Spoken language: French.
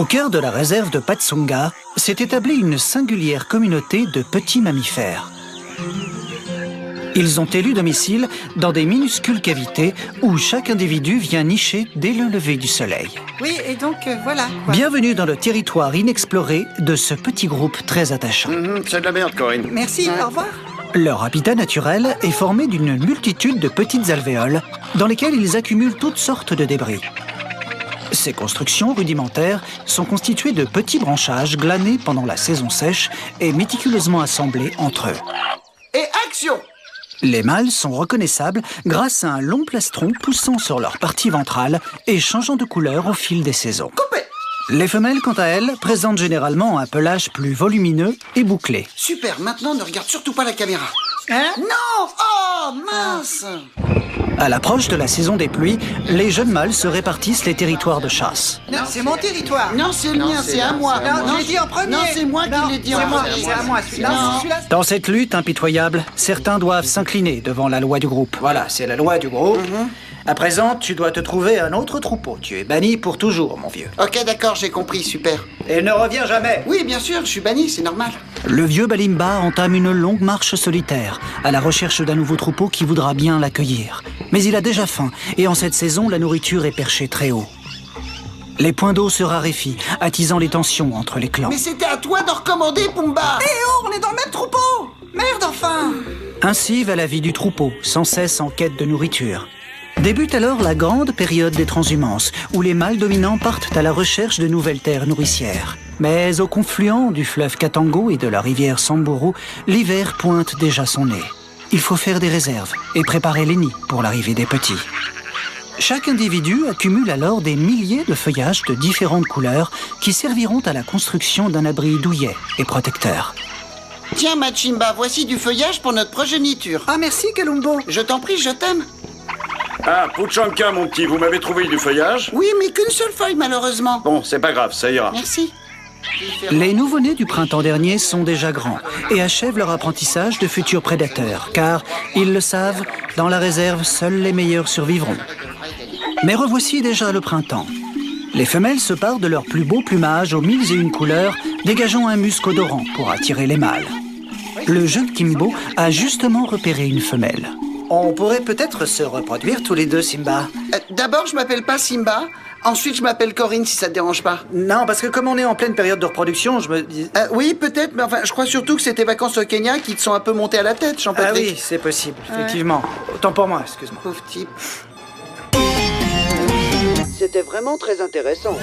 Au cœur de la réserve de Patsunga s'est établie une singulière communauté de petits mammifères. Ils ont élu domicile dans des minuscules cavités où chaque individu vient nicher dès le lever du soleil. Oui, et donc voilà. Quoi. Bienvenue dans le territoire inexploré de ce petit groupe très attachant. C'est de la merde, Corinne. Merci, au revoir. Leur habitat naturel est formé d'une multitude de petites alvéoles dans lesquelles ils accumulent toutes sortes de débris. Ces constructions rudimentaires sont constituées de petits branchages glanés pendant la saison sèche et méticuleusement assemblés entre eux. Et action! Les mâles sont reconnaissables grâce à un long plastron poussant sur leur partie ventrale et changeant de couleur au fil des saisons. Coupé! Les femelles, quant à elles, présentent généralement un pelage plus volumineux et bouclé. Super, maintenant ne regarde surtout pas la caméra. Hein? Non! Oh, mince! À l'approche de la saison des pluies, les jeunes mâles se répartissent les territoires de chasse. Non, c'est mon territoire. Non, c'est le mien, c'est à moi. Non, je l'ai dit en premier. Non, c'est moi qui l'ai dit en premier. C'est à moi, celui-là. Non. Celui-là. Dans cette lutte impitoyable, certains doivent s'incliner devant la loi du groupe. Voilà, c'est la loi du groupe. À présent, tu dois te trouver un autre troupeau. Tu es banni pour toujours, mon vieux. Ok, d'accord, j'ai compris, super. Et ne reviens jamais. Oui, bien sûr, je suis banni, c'est normal. Le vieux Balimba entame une longue marche solitaire, à la recherche d'un nouveau troupeau qui voudra bien l'accueillir. Mais il a déjà faim, et en cette saison, la nourriture est perchée très haut. Les points d'eau se raréfient, attisant les tensions entre les clans. Mais c'était à toi de recommander, Pumba. Eh oh, on est dans le même troupeau. Merde, enfin. Ainsi va la vie du troupeau, sans cesse en quête de nourriture. Débute alors la grande période des transhumances, où les mâles dominants partent à la recherche de nouvelles terres nourricières. Mais au confluent du fleuve Katango et de la rivière Samburu, l'hiver pointe déjà son nez. Il faut faire des réserves et préparer les nids pour l'arrivée des petits. Chaque individu accumule alors des milliers de feuillages de différentes couleurs qui serviront à la construction d'un abri douillet et protecteur. Tiens, Machimba, voici du feuillage pour notre progéniture. Ah, merci, Kalumbo. Je t'en prie, je t'aime. Ah, Puchanka, mon petit, vous m'avez trouvé du feuillage? Oui, mais qu'une seule feuille, malheureusement. Bon, c'est pas grave, ça ira. Merci. Les nouveau-nés du printemps dernier sont déjà grands et achèvent leur apprentissage de futurs prédateurs, car, ils le savent, dans la réserve, seuls les meilleurs survivront. Mais revoici déjà le printemps. Les femelles se parent de leur plus beau plumage aux 1001 couleurs, dégageant un musc odorant pour attirer les mâles. Le jeune Kimbo a justement repéré une femelle. On pourrait peut-être se reproduire tous les deux, Simba. D'abord, je m'appelle pas Simba. Ensuite, je m'appelle Corinne, si ça te dérange pas. Non, parce que comme on est en pleine période de reproduction, je me dis... Oui, peut-être, mais enfin, je crois surtout que c'est tes vacances au Kenya qui te sont un peu montées à la tête, Ah Jean-Patrick. oui, c'est possible, effectivement. Autant pour moi, excuse-moi. Pauvre type. C'était vraiment très intéressant.